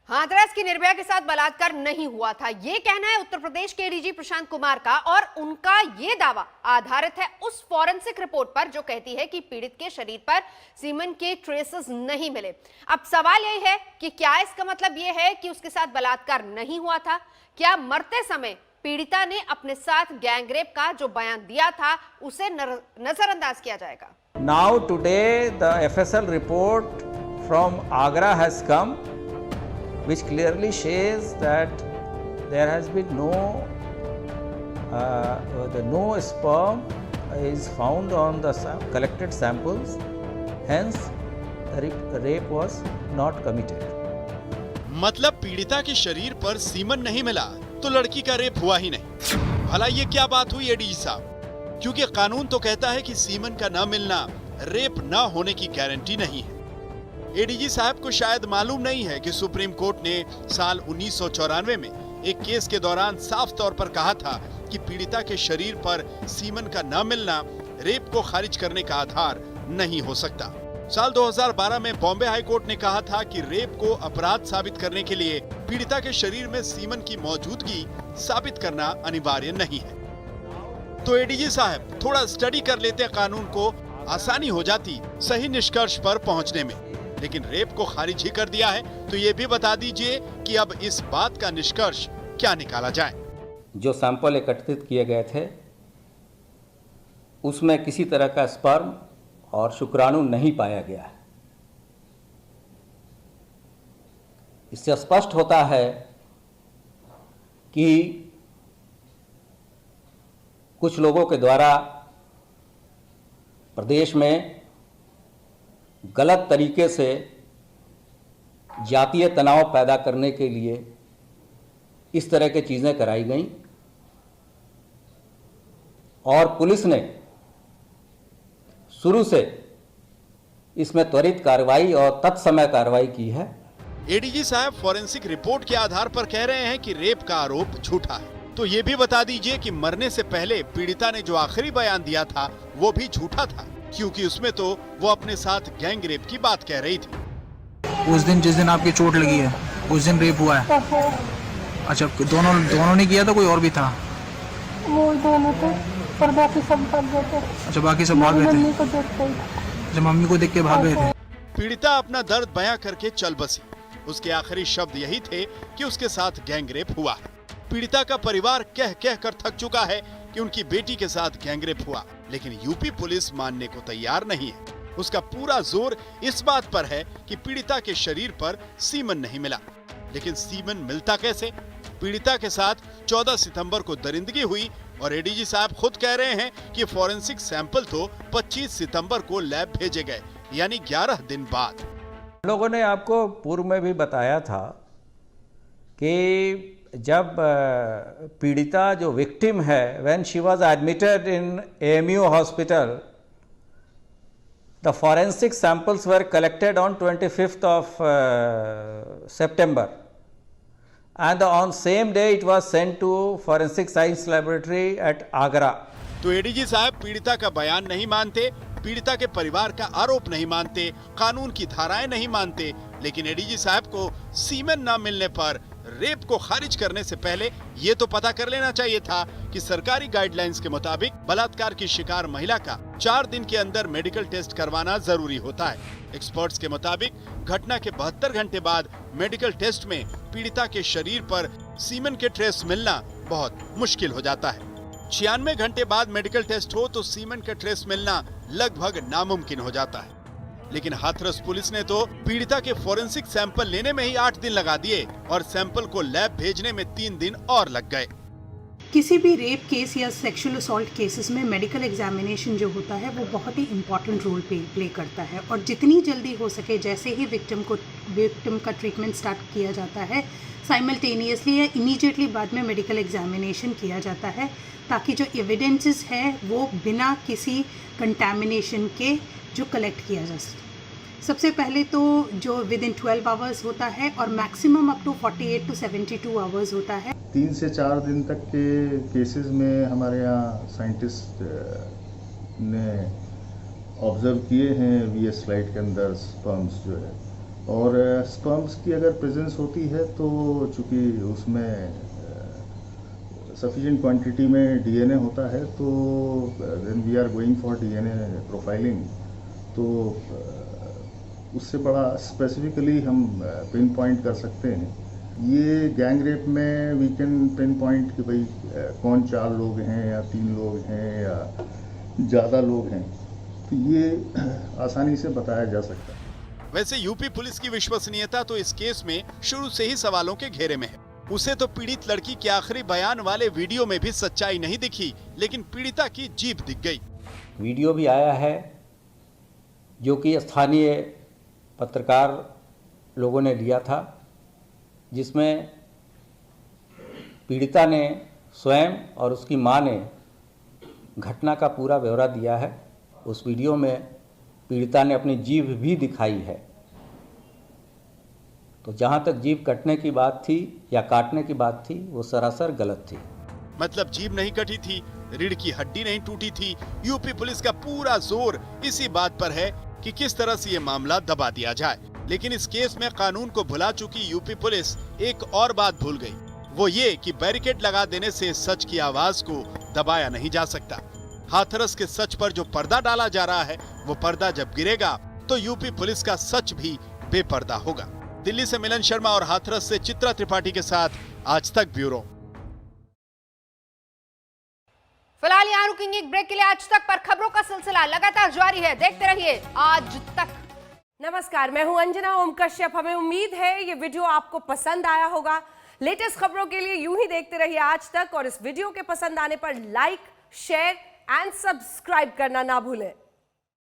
हाथरस की निर्भया के साथ बलात्कार नहीं हुआ था, ये कहना है उत्तर प्रदेश के एडीजी प्रशांत कुमार का, और उनका ये दावा आधारित है उस फॉरेंसिक रिपोर्ट पर जो कहती है कि पीड़ित के शरीर पर सीमेन के ट्रेसेस नहीं मिले। अब सवाल यही है कि क्या इसका मतलब ये है कि उसके साथ बलात्कार नहीं हुआ था? क्या मरते समय पीड़िता ने अपने साथ गैंगरेप का जो बयान दिया था उसे नजरअंदाज किया जाएगा? Now today the FSL report from Agra has come, which clearly says that there has been no sperm is found on the collected samples, hence rape was not committed. मतलब पीड़िता के शरीर पर सीमन नहीं मिला तो लड़की का रेप हुआ ही नहीं। भला ये क्या बात हुई एडीजी साहब? क्योंकि कानून तो कहता है कि सीमन का न मिलना रेप न होने की गारंटी नहीं है। एडीजी साहब को शायद मालूम नहीं है कि सुप्रीम कोर्ट ने साल 1994 में एक केस के दौरान साफ तौर पर कहा था कि पीड़िता के शरीर पर सीमन का न मिलना रेप को खारिज करने का आधार नहीं हो सकता। साल 2012 में बॉम्बे हाई कोर्ट ने कहा था कि रेप को अपराध साबित करने के लिए पीड़िता के शरीर में सीमन की मौजूदगी साबित करना अनिवार्य नहीं है। तो एडीजी साहब थोड़ा स्टडी कर लेते कानून को, आसानी हो जाती सही निष्कर्ष पर पहुंचने में। लेकिन रेप को खारिज ही कर दिया है, तो ये भी बता दीजिए कि अब इस बात का निष्कर्ष क्या निकाला जाए। जो सैंपल एकत्रित किए गए थे उसमें किसी तरह का स्पर्म और शुक्राणु नहीं पाया गया है। इससे स्पष्ट होता है कि कुछ लोगों के द्वारा प्रदेश में गलत तरीके से जातीय तनाव पैदा करने के लिए इस तरह की चीज़ें कराई गईं और पुलिस ने शुरू से इसमें त्वरित कार्रवाई और तत्समय कार्रवाई की है। एडीजी साहब फॉरेंसिक रिपोर्ट के आधार पर कह रहे हैं कि रेप का आरोप झूठा है, तो ये भी बता दीजिए कि मरने से पहले पीड़िता ने जो आखिरी बयान दिया था वो भी झूठा था, क्योंकि उसमें तो वो अपने साथ गैंग रेप की बात कह रही थी। उस दिन जिस दिन आपकी चोट लगी है उस दिन रेप हुआ है? अच्छा, दोनों ने किया था, कोई और भी था? वो दोनों थे, पर बाकी सब भाग गए थे। अच्छा, बाकी सब भाग गए थे। मम्मी को देख के। अच्छा, मम्मी को देख के भाग गए थे। पीड़िता अपना दर्द बयां करके चल बसी। उसके आखिरी शब्द यही थे कि उसके साथ गैंगरेप हुआ है। पीड़िता का परिवार कह कह कर थक चुका है कि उनकी बेटी के साथ गैंगरेप हुआ, लेकिन यूपी पुलिस मानने को तैयार नहीं है। उसका पूरा जोर इस बात पर है कि पीड़िता के शरीर पर सीमन नहीं मिला। लेकिन सीमन मिलता कैसे? पीड़िता के साथ 14 सितंबर को दरिंदगी हुई और एडीजी साहब खुद कह रहे हैं कि फॉरेंसिक सैंपल तो 25 सितंबर को लैब भेजे गए, यानी 11 दिन बाद। लोगों ने आपको पूर्व में भी बताया था कि जब पीड़िता जो विक्टिम है, when she was admitted in AMU hospital, the forensic samples were collected on 25th of September, and on same day it was sent to Forensic Science Laboratory at Agra. तो एडीजी साहब पीड़िता का बयान नहीं मानते, पीड़िता के परिवार का आरोप नहीं मानते, कानून की धाराएं नहीं मानते, लेकिन एडीजी साहब को सीमेन न मिलने पर रेप को खारिज करने से पहले ये तो पता कर लेना चाहिए था कि सरकारी गाइडलाइंस के मुताबिक बलात्कार की शिकार महिला का 4 दिन के अंदर मेडिकल टेस्ट करवाना जरूरी होता है। एक्सपर्ट्स के मुताबिक घटना के 72 घंटे बाद मेडिकल टेस्ट में पीड़िता के शरीर पर सीमेन के ट्रेस मिलना बहुत मुश्किल हो जाता है। 96 घंटे बाद मेडिकल टेस्ट हो तो सीमेन का ट्रेस मिलना लगभग नामुमकिन हो जाता है। लेकिन हाथरस पुलिस ने तो पीड़िता के फॉरेंसिक सैंपल लेने में ही 8 दिन लगा दिए और सैंपल को लैब भेजने में 3 दिन और लग गए। किसी भी रेप केस या सेक्सुअल असॉल्ट केसेस में मेडिकल एग्जामिनेशन जो होता है वो बहुत ही इम्पॉर्टेंट रोल प्ले करता है, और जितनी जल्दी हो सके जैसे ही विक्टिम का ट्रीटमेंट स्टार्ट किया जाता है, साइमल्टेनियसली या इमीडिएटली बाद में मेडिकल एग्जामिनेशन किया जाता है, ताकि जो एविडेंसेस है वो बिना किसी कंटैमिनेशन के जो कलेक्ट किया जा सके। सबसे पहले तो जो विद इन 12 आवर्स होता है और maximum up to 48 to 72 hours होता है। 3 से 4 दिन तक के केसेस में हमारे यहाँ साइंटिस्ट ने ऑब्जर्व किए हैं वीएस स्लाइड के अंदर स्पर्म्स जो है और स्पर्म्स की अगर प्रेजेंस होती है तो चूँकि उसमें सफिशिएंट क्वांटिटी में डीएनए होता है तो then we are going for DNA profiling. तो उससे बड़ा स्पेसिफिकली हम पिन पॉइंट कर सकते हैं। ये गैंग रेप में वी कैन पिन पॉइंट कि भाई कौन 4 लोग हैं या 3 लोग हैं या ज़्यादा लोग हैं, तो ये आसानी से बताया जा सकता है। वैसे यूपी पुलिस की विश्वसनीयता तो इस केस में शुरू से ही सवालों के घेरे में है। उसे तो पीड़ित लड़की के आखिरी बयान वाले वीडियो में भी सच्चाई नहीं दिखी, लेकिन पीड़िता की जीभ दिख गई। वीडियो भी आया है जो कि स्थानीय पत्रकार लोगों ने लिया था, जिसमें पीड़िता ने स्वयं और उसकी मां ने घटना का पूरा ब्यौरा दिया है। उस वीडियो में पीड़िता ने अपनी जीभ भी दिखाई है। तो जहां तक जीभ कटने की बात थी या काटने की बात थी, वो सरासर गलत थी। मतलब जीभ नहीं कटी थी, रीढ़ की हड्डी नहीं टूटी थी। यूपी पुलिस का पूरा जोर इसी बात पर है कि किस तरह से ये मामला दबा दिया जाए। लेकिन इस केस में कानून को भुला चुकी यूपी पुलिस एक और बात भूल गई, वो ये कि बैरिकेड लगा देने से सच की आवाज को दबाया नहीं जा सकता। हाथरस के सच पर जो पर्दा डाला जा रहा है, वो पर्दा जब गिरेगा तो यूपी पुलिस का सच भी बेपर्दा होगा। दिल्ली से मिलन शर्मा और हाथरस से चित्रा त्रिपाठी के साथ आज तक ब्यूरो। फिलहाल यहाँ रुकेंगे एक ब्रेक के लिए। आज तक पर खबरों का सिलसिला लगातार जारी है, देखते रहिए आज तक। नमस्कार, मैं हूं अंजना ओम कश्यप। हमें उम्मीद है ये वीडियो आपको पसंद आया होगा। लेटेस्ट खबरों के लिए यूं ही देखते रहिए आज तक, और इस वीडियो के पसंद आने पर लाइक, शेयर एंड सब्सक्राइब करना ना भूलें।